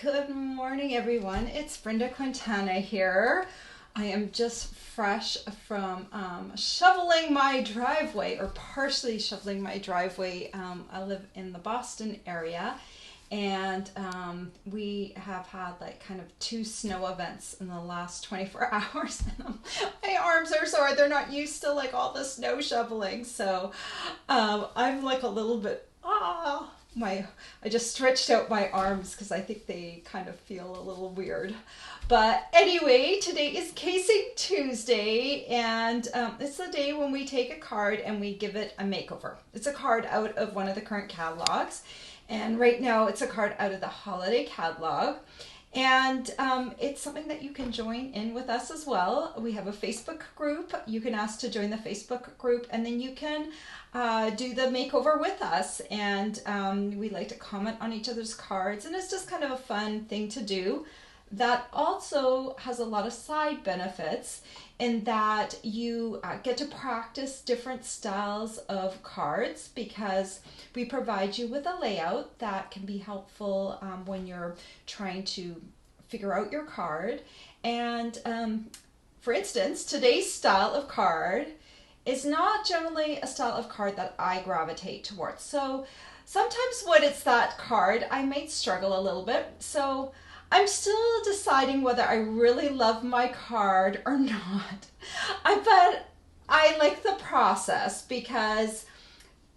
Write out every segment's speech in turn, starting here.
Good morning, everyone. It's Brenda Quintana here. I am just fresh from shoveling my driveway, or partially shoveling my driveway. I live in the Boston area, and we have had like kind of 2 snow events in the last 24 hours. And my arms are sore. They're not used to like all the snow shoveling, so I'm like a little bit I just stretched out my arms because I think they kind of feel a little weird. But anyway, today is Casing Tuesday, and it's the day when we take a card and we give it a makeover. It's a card out of one of the current catalogs, and right now it's a card out of the holiday catalog. And it's something that you can join in with us as well. We have a Facebook group. You can ask to join the Facebook group, and then you can do the makeover with us. And we like to comment on each other's cards, and it's just kind of a fun thing to do. That also has a lot of side benefits in that you get to practice different styles of cards, because we provide you with a layout that can be helpful when you're trying to figure out your card. And for instance, today's style of card is not generally a style of card that I gravitate towards. So sometimes when it's that card, I might struggle a little bit. So I'm still deciding whether I really love my card or not. But I like the process, because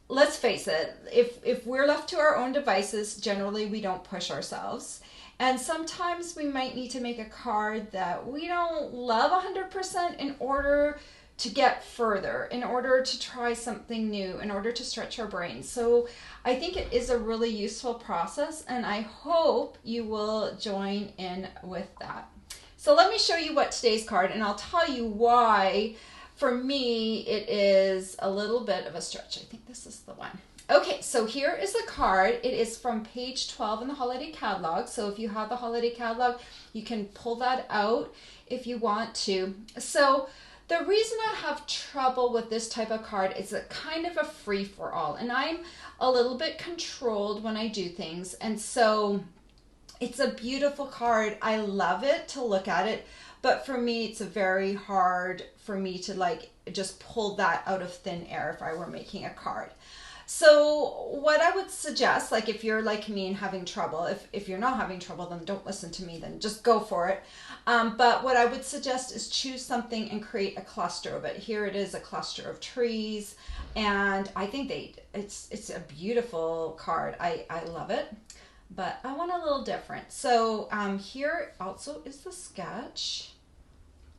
let's face it, if we're left to our own devices, generally we don't push ourselves. And sometimes we might need to make a card that we don't love 100% in order to get further, in order to try something new, in order to stretch our brains. So I think it is a really useful process, and I hope you will join in with that. So let me show you what today's card, and I'll tell you why for me it is a little bit of a stretch. I think this is the one. Okay, so here is the card. It is from page 12 in the holiday catalog. So if you have the holiday catalog, you can pull that out if you want to. So the reason I have trouble with this type of card is a kind of a free-for-all, and I'm a little bit controlled when I do things, and so it's a beautiful card. I love it to look at it, but for me it's very hard for me to like just pull that out of thin air if I were making a card. So what I would suggest, like if you're like me and having trouble, if you're not having trouble, then don't listen to me, then just go for it. But what I would suggest is choose something and create a cluster of it. Here it is, a cluster of trees, and I think it's a beautiful card. I love it, but I want a little different. So here also is the sketch.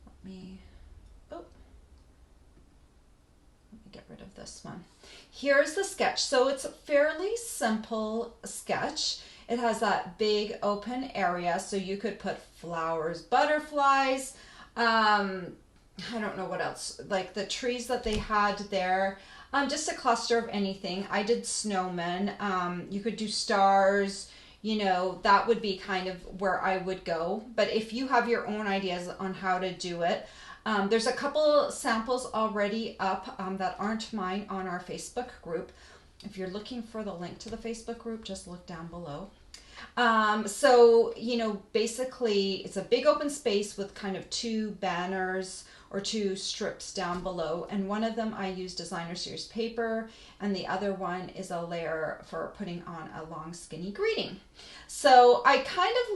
Let me get rid of this one. Here's the sketch. So it's a fairly simple sketch. It has that big open area, so you could put flowers, butterflies, I don't know what else, like the trees that they had there, just a cluster of anything. I did snowmen. You could do stars, you know, that would be kind of where I would go. But if you have your own ideas on how to do it, there's a couple samples already up that aren't mine on our Facebook group. If you're looking for the link to the Facebook group, just look down below. So, you know, basically it's a big open space with kind of 2 banners or 2 strips down below. And one of them I use designer series paper, and the other one is a layer for putting on a long skinny greeting. So I kind of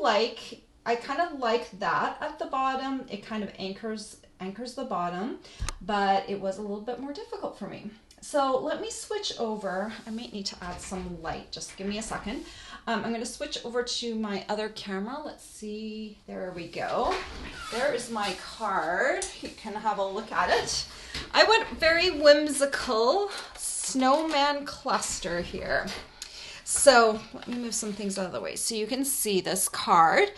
like that at the bottom. It kind of anchors the bottom, but it was a little bit more difficult for me. So let me switch over. I might need to add some light. Just give me a second. I'm going to switch over to my other camera. Let's see. There we go. There is my card. You can have a look at it. I went very whimsical snowman cluster here. So let me move some things out of the way so you can see this card.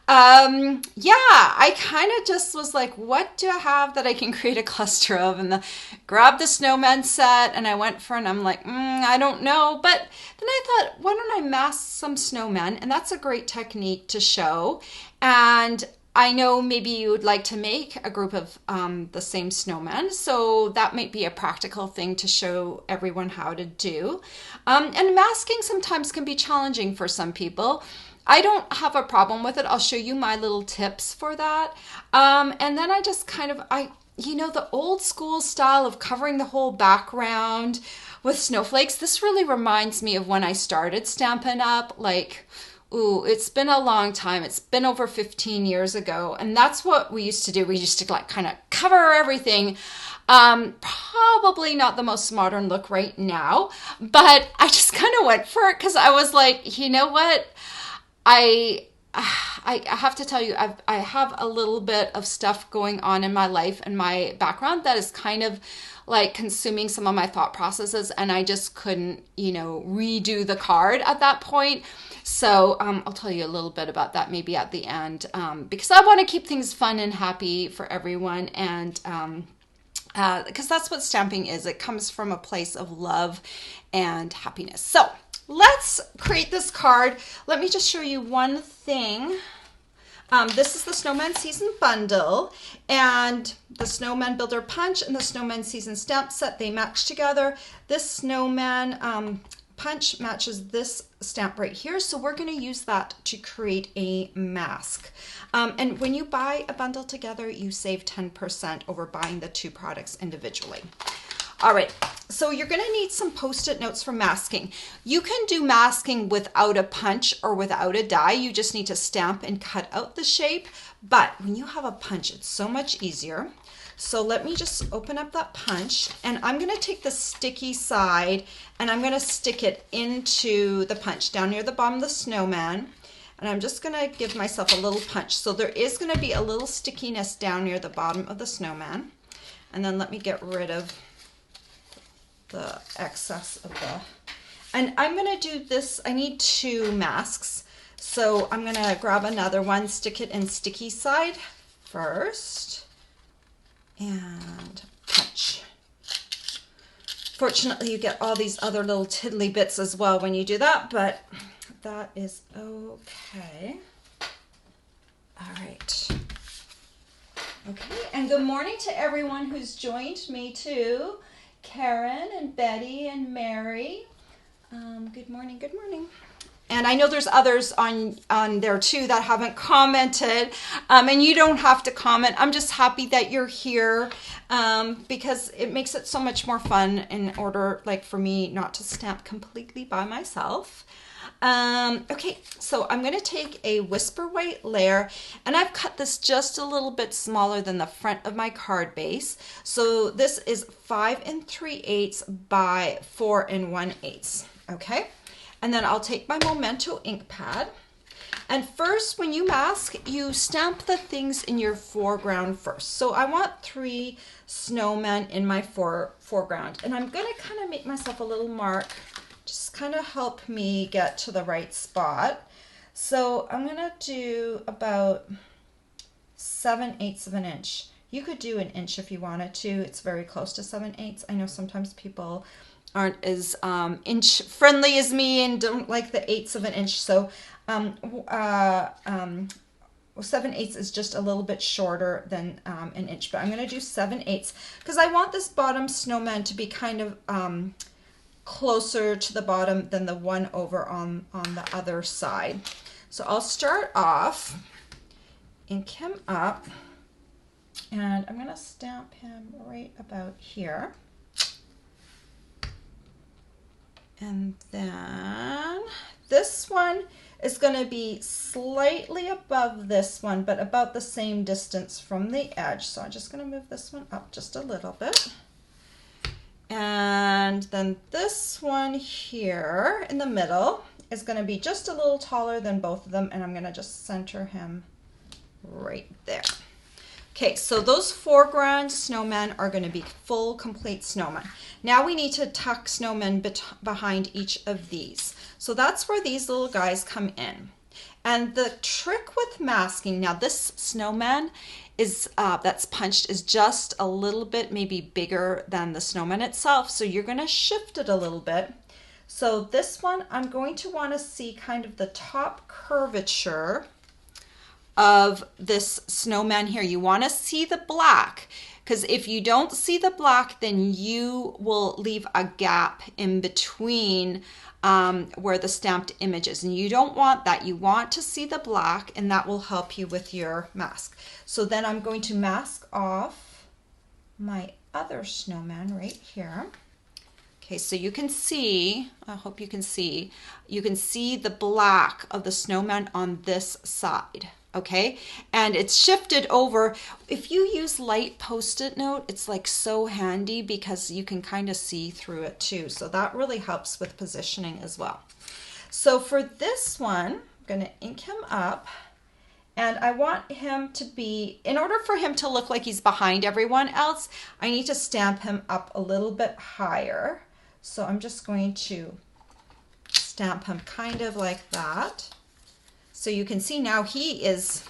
Yeah, I kind of just was like, what do I have that I can create a cluster of? And grabbed the snowman set, and I went for it, and I'm like, I don't know. But then I thought, why don't I mask some snowmen? And that's a great technique to show. And I know maybe you would like to make a group of the same snowmen, so that might be a practical thing to show everyone how to do. And masking sometimes can be challenging for some people. I don't have a problem with it. I'll show you my little tips for that. And then I just kind of, the old school style of covering the whole background with snowflakes, this really reminds me of when I started Stampin' Up. Like, ooh, it's been a long time. It's been over 15 years ago. And that's what we used to do. We used to like kind of cover everything. Probably not the most modern look right now, but I just kind of went for it because I was like, you know what? I have to tell you, I have a little bit of stuff going on in my life and my background that is kind of like consuming some of my thought processes, and I just couldn't, redo the card at that point. So I'll tell you a little bit about that maybe at the end, because I want to keep things fun and happy for everyone, and because that's what stamping is. It comes from a place of love and happiness. So let's create this card. Let me just show you one thing. This is the Snowman Season Bundle, and the Snowman Builder Punch and the Snowman Season Stamp Set, they match together. This Snowman punch matches this stamp right here, so we're going to use that to create a mask. And when you buy a bundle together, you save 10% over buying the two products individually. All right, so you're going to need some Post-it notes for masking. You can do masking without a punch or without a die. You just need to stamp and cut out the shape. But when you have a punch, it's so much easier. So let me just open up that punch, and I'm going to take the sticky side and I'm going to stick it into the punch down near the bottom of the snowman. And I'm just going to give myself a little punch. So there is going to be a little stickiness down near the bottom of the snowman. And then let me get rid of the excess of the, and I'm going to do this. I need two masks. So I'm going to grab another one, stick it in sticky side first, and punch. Fortunately, you get all these other little tiddly bits as well when you do that, but that is okay. All right. Okay, and good morning to everyone who's joined me too. Karen and Betty and Mary. Good morning, good morning. And I know there's others on there too that haven't commented, and you don't have to comment. I'm just happy that you're here, because it makes it so much more fun in order, like, for me not to stamp completely by myself. Okay, so I'm going to take a Whisper White layer, and I've cut this just a little bit smaller than the front of my card base. So this is 5 3/8 by 4 1/8. Okay, and then I'll take my Memento ink pad. And first, when you mask, you stamp the things in your foreground first. So I want 3 snowmen in my foreground, and I'm going to kind of make myself a little mark. Just kind of help me get to the right spot. So I'm going to do about 7/8 of an inch. You could do an inch if you wanted to. It's very close to 7/8. I know sometimes people aren't as inch friendly as me and don't like the 1/8 of an inch. So 7/8 is just a little bit shorter than an inch, but I'm going to do 7/8 because I want this bottom snowman to be kind of closer to the bottom than the one over on the other side. So I'll start off, ink him up, and I'm going to stamp him right about here. And then this one is going to be slightly above this one, but about the same distance from the edge. So I'm just going to move this one up just a little bit. And then this one here in the middle is going to be just a little taller than both of them, and I'm going to just center him right there. Okay, so those foreground snowmen are going to be full, complete snowmen. Now we need to tuck snowmen behind each of these. So that's where these little guys come in. And the trick with masking, now this snowman is that's punched is just a little bit maybe bigger than the snowman itself, so you're going to shift it a little bit. So this one, I'm going to want to see kind of the top curvature of this snowman here. You want to see the black because if you don't see the black, then you will leave a gap in between where the stamped image is, and you don't want that. You want to see the black, and that will help you with your mask. So then I'm going to mask off my other snowman right here. Okay, so you can see, I hope you can see the black of the snowman on this side, okay? And it's shifted over. If you use light Post-it note, it's like so handy because you can kind of see through it too. So that really helps with positioning as well. So for this one, I'm gonna ink him up. And I want him to be, in order for him to look like he's behind everyone else, I need to stamp him up a little bit higher. So I'm just going to stamp him kind of like that. So you can see now he's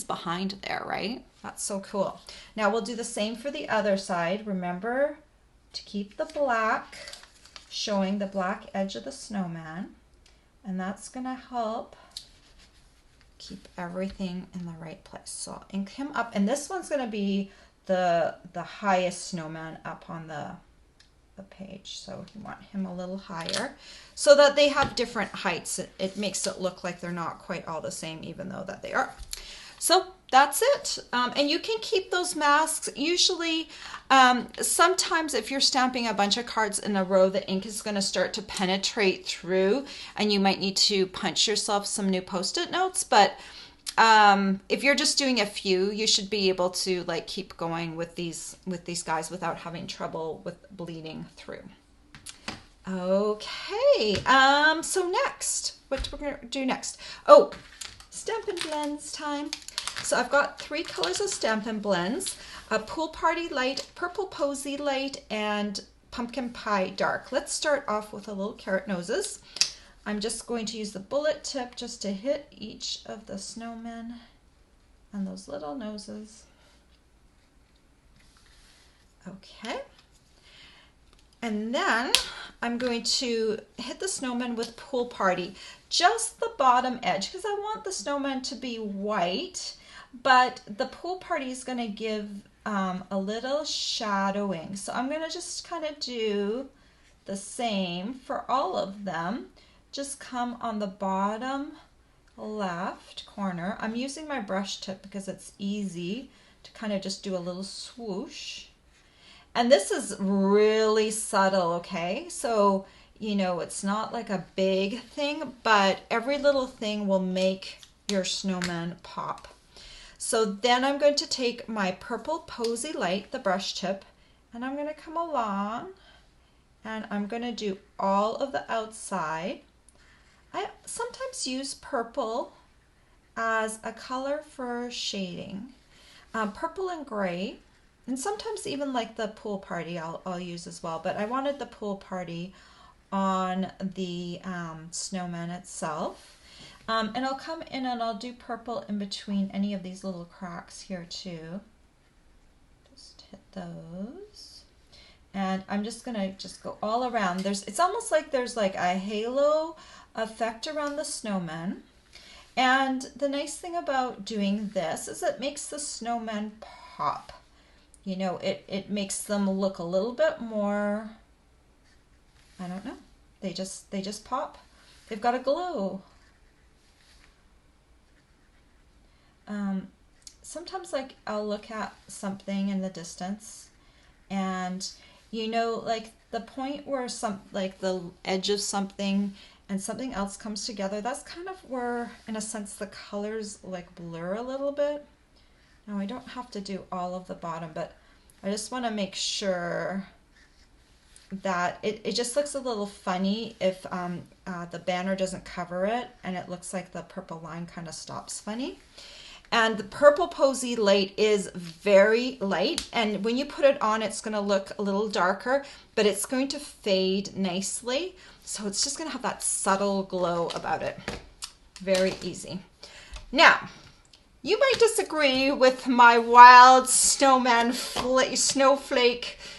behind there, right? That's so cool. Now we'll do the same for the other side. Remember to keep the black, showing the black edge of the snowman. And that's gonna help keep everything in the right place. So I'll ink him up, and this one's going to be the highest snowman up on the page. So you want him a little higher so that they have different heights. It makes it look like they're not quite all the same, even though that they are. So that's it. And you can keep those masks. Usually, sometimes if you're stamping a bunch of cards in a row, the ink is going to start to penetrate through, and you might need to punch yourself some new Post-it notes. But if you're just doing a few, you should be able to like keep going with these guys without having trouble with bleeding through. Okay. So next, what we're going to do next? Oh, Stampin' Blends time. So I've got 3 colors of Stampin' Blends, a Pool Party Light, Purple Posy Light, and Pumpkin Pie Dark. Let's start off with a little carrot noses. I'm just going to use the bullet tip just to hit each of the snowmen and those little noses. Okay. And then I'm going to hit the snowman with Pool Party, just the bottom edge, because I want the snowman to be white, but the Pool Party is going to give a little shadowing. So I'm going to just kind of do the same for all of them. Just come on the bottom left corner. I'm using my brush tip because it's easy to kind of just do a little swoosh. And this is really subtle, okay? So, you know, it's not like a big thing, but every little thing will make your snowman pop. So then I'm going to take my Purple Posy Light, the brush tip, and I'm going to come along and I'm going to do all of the outside. I sometimes use purple as a color for shading, purple and gray. And sometimes even like the Pool Party I'll use as well, but I wanted the Pool Party on the snowman itself. And I'll come in and I'll do purple in between any of these little cracks here too. Just hit those. And I'm just gonna go all around. It's almost like there's like a halo effect around the snowman. And the nice thing about doing this is it makes the snowman pop. You know, it makes them look a little bit more, I don't know, they just pop. They've got a glow. Sometimes like I'll look at something in the distance and, you know, like the point where like the edge of something and something else comes together, that's kind of where, in a sense, the colors like blur a little bit. Now I don't have to do all of the bottom, but I just want to make sure that it just looks a little funny if the banner doesn't cover it and it looks like the purple line kind of stops funny. And the Purple Posy Light is very light, and when you put it on, it's going to look a little darker, but it's going to fade nicely. So it's just going to have that subtle glow about it. Very easy. Now, you might disagree with my wild snowflake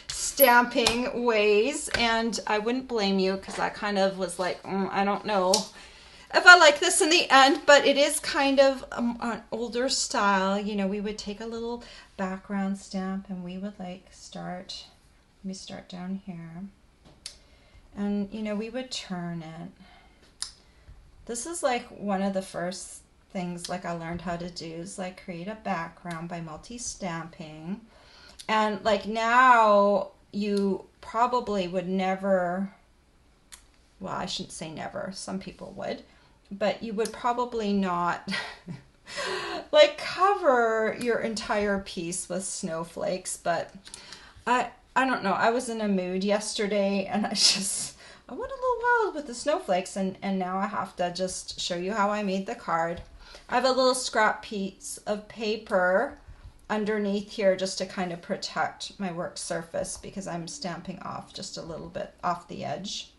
stamping ways, and I wouldn't blame you because I kind of was like, I don't know. if I like this in the end, but it is kind of an older style. You know, we would take a little background stamp and we would like start, let me start down here. And, you know, we would turn it. This is like one of the first things like I learned how to do is like create a background by multi-stamping. And like now you probably would never, well, I shouldn't say never, some people would, but you would probably not like cover your entire piece with snowflakes. But I don't know, I was in a mood yesterday and I went a little wild with the snowflakes, and now I have to just show you how I made the card. I have a little scrap piece of paper underneath here just to kind of protect my work surface because I'm stamping off just a little bit off the edge.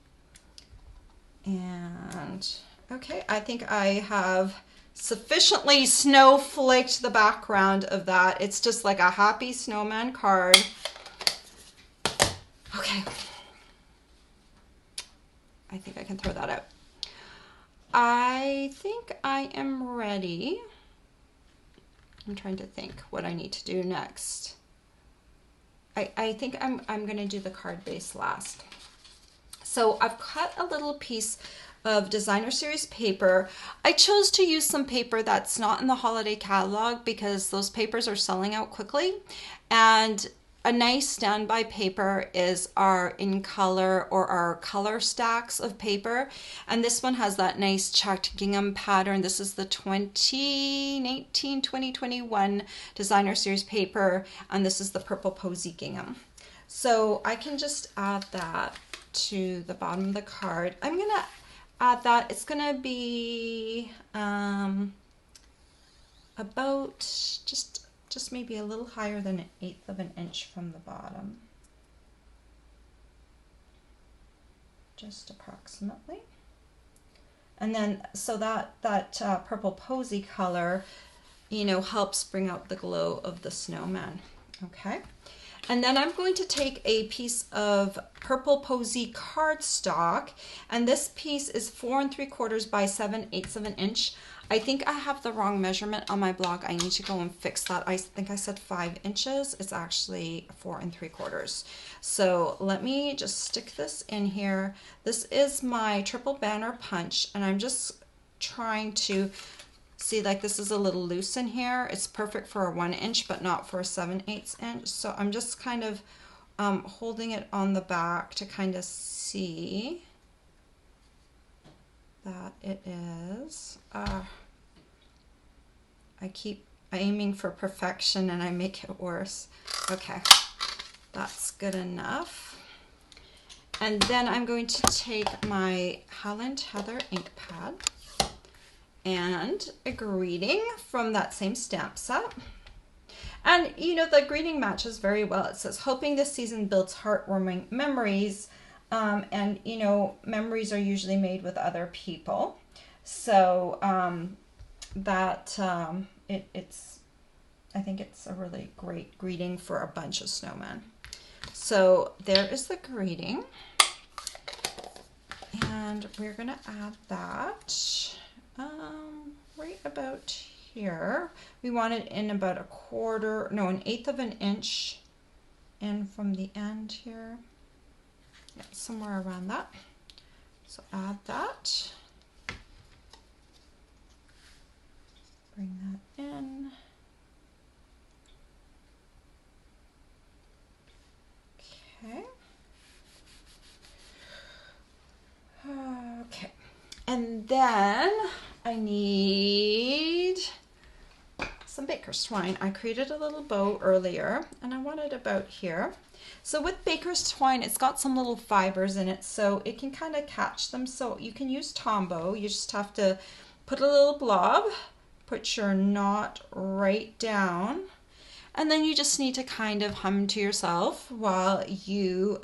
And okay, I think I have sufficiently snowflaked the background of that. It's just like a happy snowman card. Okay. I think I can throw that out. I think I am ready. I'm trying to think what I need to do next. I think I'm going to do the card base last. So I've cut a little piece of designer series paper. I chose to use some paper that's not in the holiday catalog because those papers are selling out quickly. And a nice standby paper is our in color or our color stacks of paper. And this one has that nice checked gingham pattern. This is the 2019-2021 designer series paper. And this is the purple posy gingham. So I can just add that to the bottom of the card. I'm going to add that. It's going to be about just maybe a little higher than 1/8 of an inch from the bottom. Just approximately. And then, so that purple posy color, you know, helps bring out the glow of the snowman. Okay. And then I'm going to take a piece of purple posy cardstock, and this piece is 4 3/4 by 7/8 of an inch. I think I have the wrong measurement on my blog. I need to go and fix that. I think I said 5 inches. It's actually 4 3/4. So let me just stick this in here. This is my triple banner punch, and I'm just trying to see, like, this is a little loose in here. It's perfect for a 1 inch, but not for a 7/8 inch. So I'm just kind of holding it on the back to kind of see that it is. I keep aiming for perfection and I make it worse. Okay, that's good enough. And then I'm going to take my Highland Heather ink pad and a greeting from that same stamp set. And you know, the greeting matches very well. It says, hoping this season builds heartwarming memories. And you know, memories are usually made with other people. So I think it's a really great greeting for a bunch of snowmen. So there is the greeting. And we're gonna add that right about here. We want it in about 1/8 of an inch in from the end here. Yeah, somewhere around that. So add that. Bring that in. Okay. Okay. And then I need some baker's twine. I created a little bow earlier and I want it about here. So with baker's twine, it's got some little fibers in it, so it can kind of catch them. So you can use Tombow. You just have to put a little blob, put your knot right down, and then you just need to kind of hum to yourself while you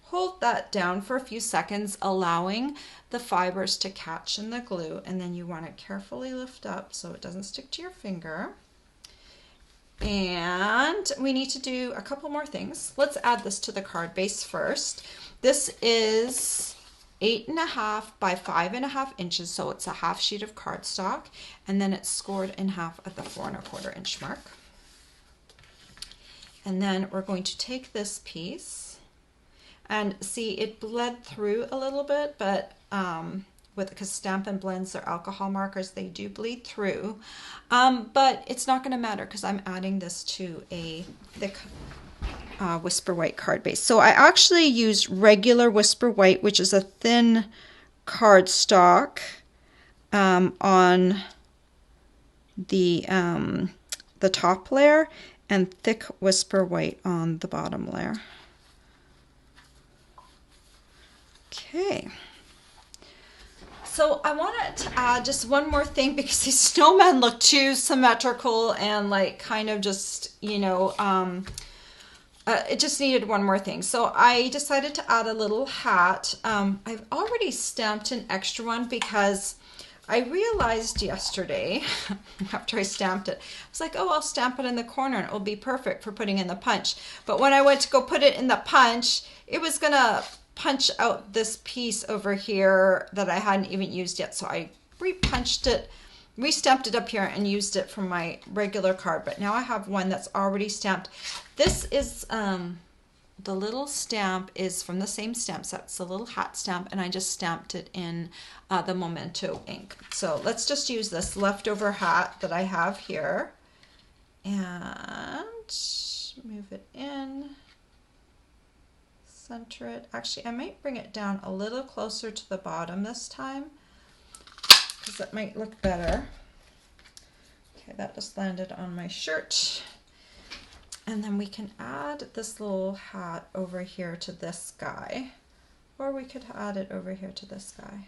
hold that down for a few seconds, allowing the fibers to catch in the glue, and then you want to carefully lift up so it doesn't stick to your finger. And we need to do a couple more things. Let's add this to the card base first. This is 8.5 by 5.5 inches, so it's a half sheet of cardstock, and then it's scored in half at the 4.25 inch mark. And then we're going to take this piece, and see, it bled through a little bit, but because Stampin' blends their alcohol markers, they do bleed through, but it's not going to matter because I'm adding this to a thick Whisper White card base. So I actually used regular Whisper White, which is a thin cardstock, on the top layer, and thick Whisper White on the bottom layer. Okay. So I wanted to add just one more thing because these snowmen look too symmetrical and like kind of just, you know, it just needed one more thing. So I decided to add a little hat. I've already stamped an extra one because I realized yesterday after I stamped it, I was like, oh, I'll stamp it in the corner and it will be perfect for putting in the punch. But when I went to go put it in the punch, it was gonna punch out this piece over here that I hadn't even used yet. So I repunched it, re-stamped it up here and used it from my regular card. But now I have one that's already stamped. This is, the little stamp is from the same stamp set. It's a little hat stamp, and I just stamped it in the Memento ink. So let's just use this leftover hat that I have here and move it in. Center it. Actually, I might bring it down a little closer to the bottom this time because it might look better. Okay, that just landed on my shirt. And then we can add this little hat over here to this guy, or we could add it over here to this guy.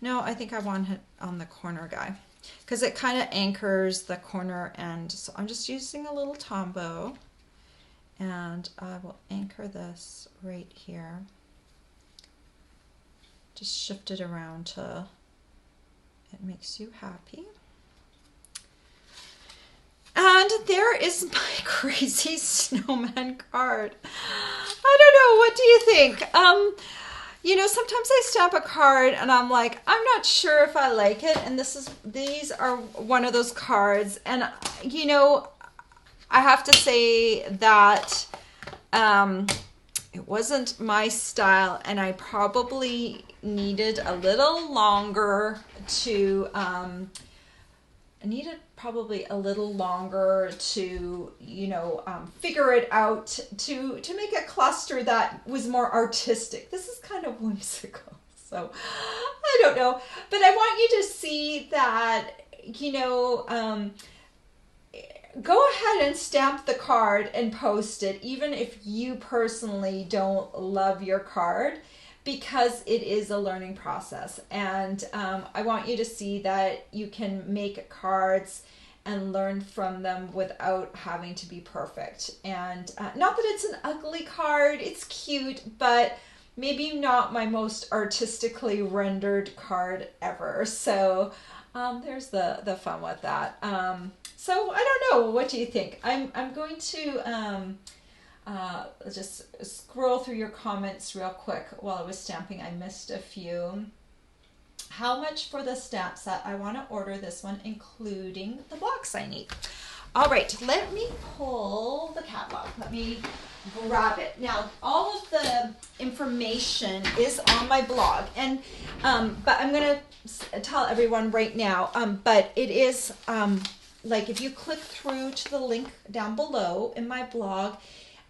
No, I think I want it on the corner guy because it kind of anchors the corner end. So I'm just using a little Tombow. And I will anchor this right here. Just shift it around till it makes you happy. And there is my crazy snowman card. I don't know, what do you think? You know, sometimes I stamp a card and I'm like, I'm not sure if I like it. And these are one of those cards. And you know, I have to say that it wasn't my style, and I probably needed a little longer to you know, figure it out to make a cluster that was more artistic. This is kind of whimsical, so I don't know, but I want you to see that, you know, go ahead and stamp the card and post it, even if you personally don't love your card, because it is a learning process. And I want you to see that you can make cards and learn from them without having to be perfect. And not that it's an ugly card, it's cute, but maybe not my most artistically rendered card ever. So there's the fun with that. So I don't know, what do you think? I'm going to just scroll through your comments real quick while I was stamping. I missed a few. How much for the stamp set? I want to order this one, including the blocks I need. All right, let me pull the catalog. Let me grab it. Now, all of the information is on my blog, and but I'm going to tell everyone right now, but it is like if you click through to the link down below in my blog,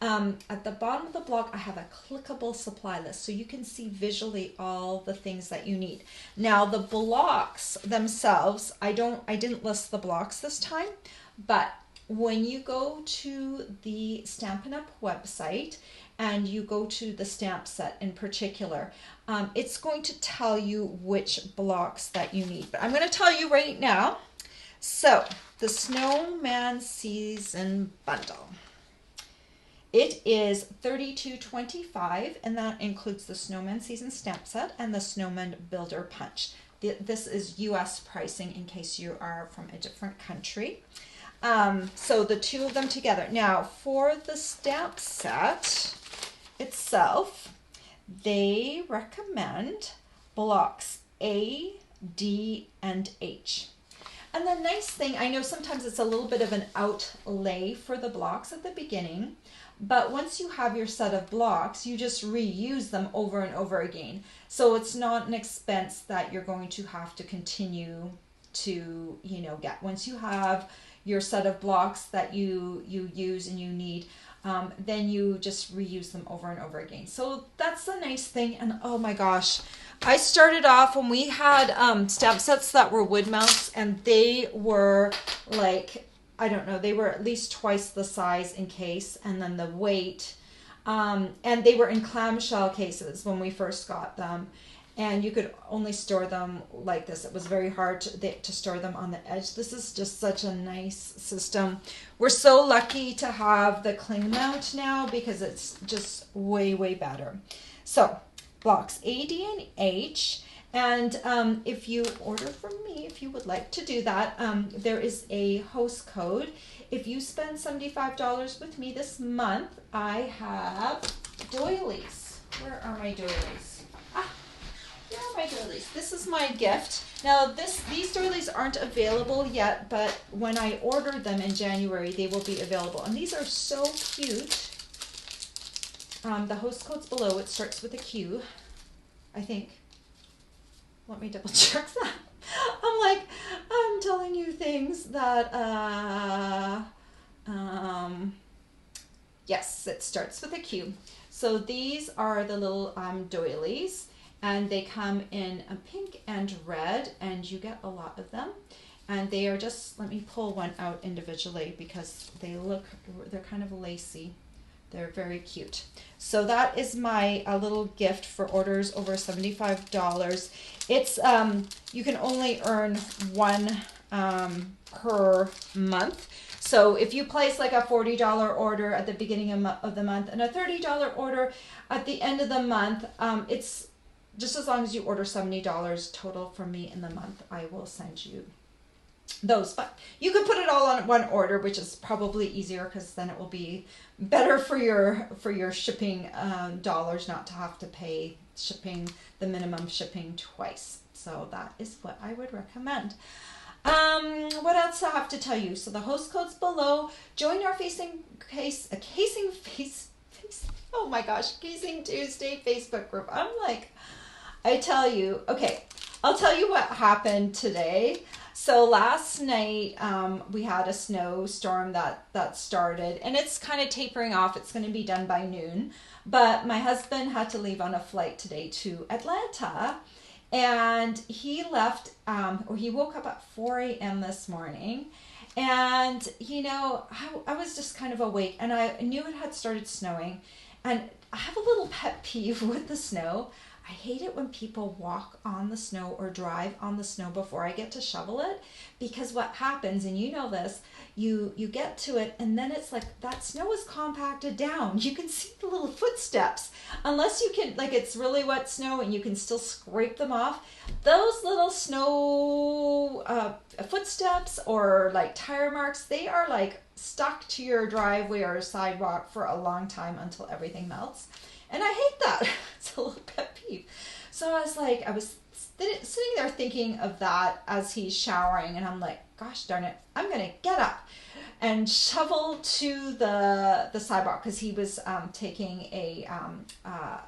at the bottom of the blog, I have a clickable supply list, so you can see visually all the things that you need. Now, the blocks themselves, I didn't list the blocks this time, but when you go to the Stampin' Up website and you go to the stamp set in particular, it's going to tell you which blocks that you need. But I'm going to tell you right now. So, the Snowman Season Bundle. It is $32.25, and that includes the Snowman Season Stamp Set and the Snowman Builder Punch. This is US pricing in case you are from a different country. So the two of them together. Now, for the stamp set itself, they recommend blocks A, D, and H. And the nice thing, I know sometimes it's a little bit of an outlay for the blocks at the beginning, but once you have your set of blocks, you just reuse them over and over again. So it's not an expense that you're going to have to continue to, get. Once you have your set of blocks that you use and you need, then you just reuse them over and over again. So that's the nice thing. And oh my gosh, I started off when we had stamp sets that were wood mounts, and they were like, I don't know, they were at least twice the size in case, and then the weight, and they were in clamshell cases when we first got them, and you could only store them like this. It was very hard to store them on the edge. This is just such a nice system. We're so lucky to have the cling mount now because it's just way, way better. So blocks A, D, and H. And if you order from me, if you would like to do that, there is a host code. If you spend $75 with me this month, I have doilies. Where are my doilies? Here are my doilies. This is my gift. Now these doilies aren't available yet, but when I ordered them in January, they will be available. And these are so cute. The host code's below. It starts with a Q, I think. Let me double check that. I'm telling you things that, yes, it starts with a Q. So these are the little doilies, and they come in a pink and red, and you get a lot of them. And they are just, let me pull one out individually because they're kind of lacy. They're very cute. So that is my little gift for orders over $75. It's you can only earn one per month. So if you place like a $40 order at the beginning of the month and a $30 order at the end of the month, it's just as long as you order $70 total from me in the month, I will send you those. But you could put it all on one order, which is probably easier because then it will be better for your shipping dollars, not to have to pay the minimum shipping twice. So that is what I would recommend. What else I have to tell you? So the host code's below. Join our Casing Tuesday Facebook group. I tell you, okay, I'll tell you what happened today. So last night we had a snowstorm that started, and it's kind of tapering off. It's going to be done by noon, but my husband had to leave on a flight today to Atlanta, and he left, or he woke up at 4 a.m. this morning, and I was just kind of awake, and I knew it had started snowing, and I have a little pet peeve with the snow. I hate it when people walk on the snow or drive on the snow before I get to shovel it, because what happens, and you know this, you get to it and then it's like that snow is compacted down. You can see the little footsteps. Unless you can, like it's really wet snow and you can still scrape them off. Those little snow footsteps or like tire marks, they are like stuck to your driveway or sidewalk for a long time until everything melts. And I hate that. It's a little pet peeve. So I was sitting there thinking of that as he's showering, and I'm like, gosh darn it, I'm going to get up and shovel to the sidewalk, because he was taking a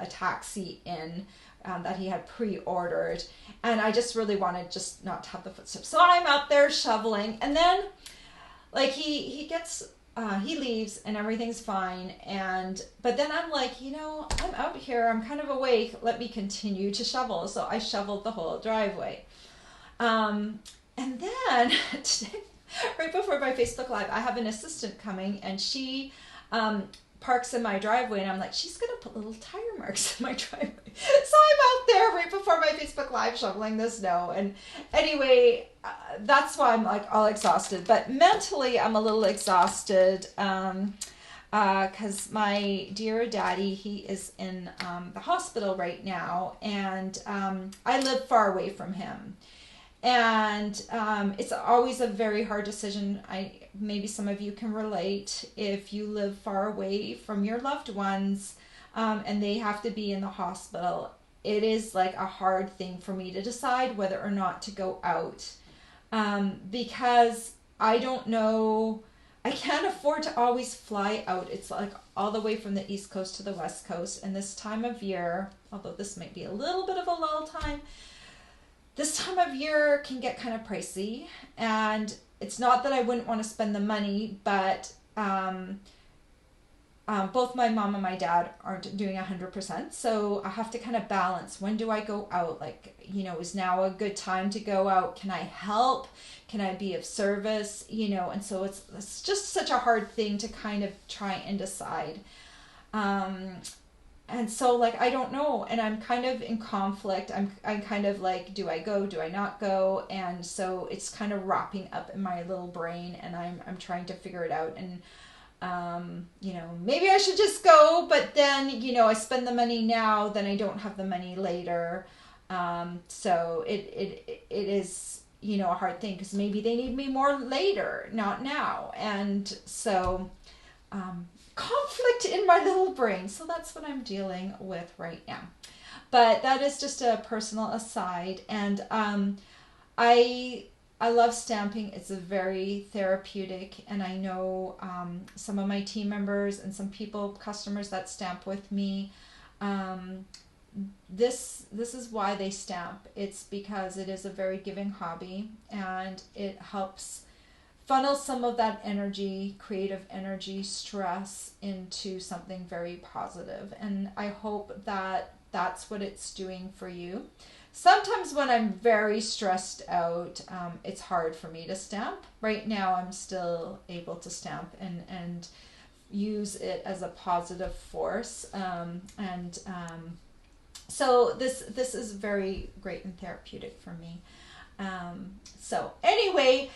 taxi in that he had pre-ordered, and I just really wanted just not to have the footsteps. So I'm out there shoveling, and then like he gets... he leaves and everything's fine, but then I'm like, I'm out here, I'm kind of awake, let me continue to shovel. So I shoveled the whole driveway. And then today, right before my Facebook Live, I have an assistant coming, and she parks in my driveway, and I'm like, she's gonna put little tire marks in my driveway. So I'm out there right before my Facebook Live shoveling the snow. And anyway, that's why I'm like all exhausted, but mentally I'm a little exhausted because my dear daddy, he is in the hospital right now, and I live far away from him. And it's always a very hard decision. Maybe some of you can relate if you live far away from your loved ones, and they have to be in the hospital. it is like a hard thing for me to decide whether or not to go out, because I don't know, I can't afford to always fly out. It's like all the way from the East Coast to the West Coast, and this time of year, although this might be a little bit of a lull time, this time of year can get kind of pricey. And it's not that I wouldn't want to spend the money, but both my mom and my dad aren't doing 100%. So I have to kind of balance, when do I go out? Like, you know, is now a good time to go out? Can I help? Can I be of service? You know, and so it's just such a hard thing to kind of try and decide. And so like, I don't know. And I'm kind of in conflict. I'm kind of like, do I go? Do I not go? And so it's kind of wrapping up in my little brain, and I'm trying to figure it out. And you know, maybe I should just go, but then, you know, I spend the money now, then I don't have the money later. So it is, you know, a hard thing, because maybe they need me more later, not now. And so, conflict in my little brain. So that's what I'm dealing with right now. But that is just a personal aside. And, I love stamping. It's a very therapeutic, and I know some of my team members and some people, customers that stamp with me, this is why they stamp. It's because it is a very giving hobby, and it helps funnel some of that energy, creative energy, stress into something very positive. And I hope that that's what it's doing for you. Sometimes when I'm very stressed out, it's hard for me to stamp. Right now, I'm still able to stamp and use it as a positive force. So this is very great and therapeutic for me. So anyway,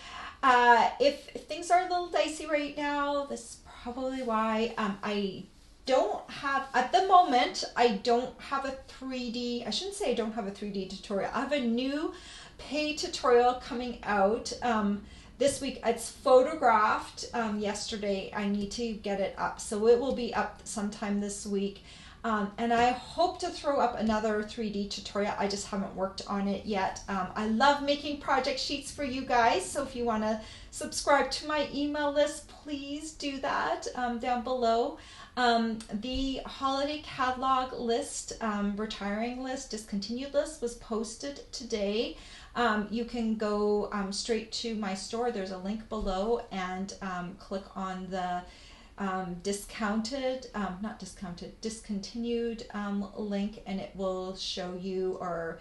if things are a little dicey right now, this is probably why. I don't have, at the moment, I don't have a 3D, I shouldn't say I don't have a 3D tutorial. I have a new paid tutorial coming out this week. It's photographed yesterday. I need to get it up. So it will be up sometime this week. And I hope to throw up another 3D tutorial. I just haven't worked on it yet. I love making project sheets for you guys. So if you want to subscribe to my email list, please do that down below. The holiday catalog list, retiring list, discontinued list was posted today. You can go straight to my store. There's a link below, and click on the discontinued link, and it will show you, or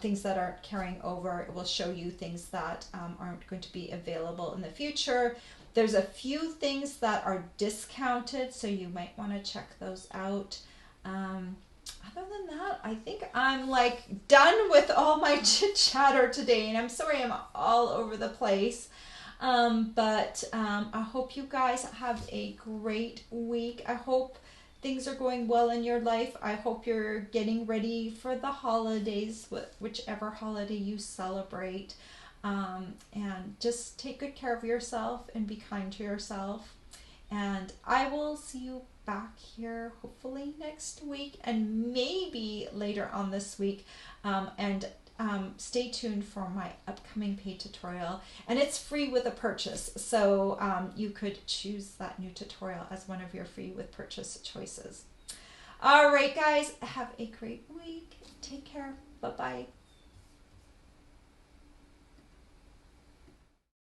things that aren't carrying over. It will show you things that aren't going to be available in the future. There's a few things that are discounted, so you might want to check those out. Other than that, I think I'm like done with all my chit chatter today, and I'm sorry I'm all over the place. But I hope you guys have a great week. I hope things are going well in your life. I hope you're getting ready for the holidays, whichever holiday you celebrate. And just take good care of yourself and be kind to yourself. And I will see you back here hopefully next week, and maybe later on this week. Stay tuned for my upcoming paid tutorial, and it's free with a purchase. So you could choose that new tutorial as one of your free with purchase choices. All right, guys, have a great week. Take care. Bye-bye.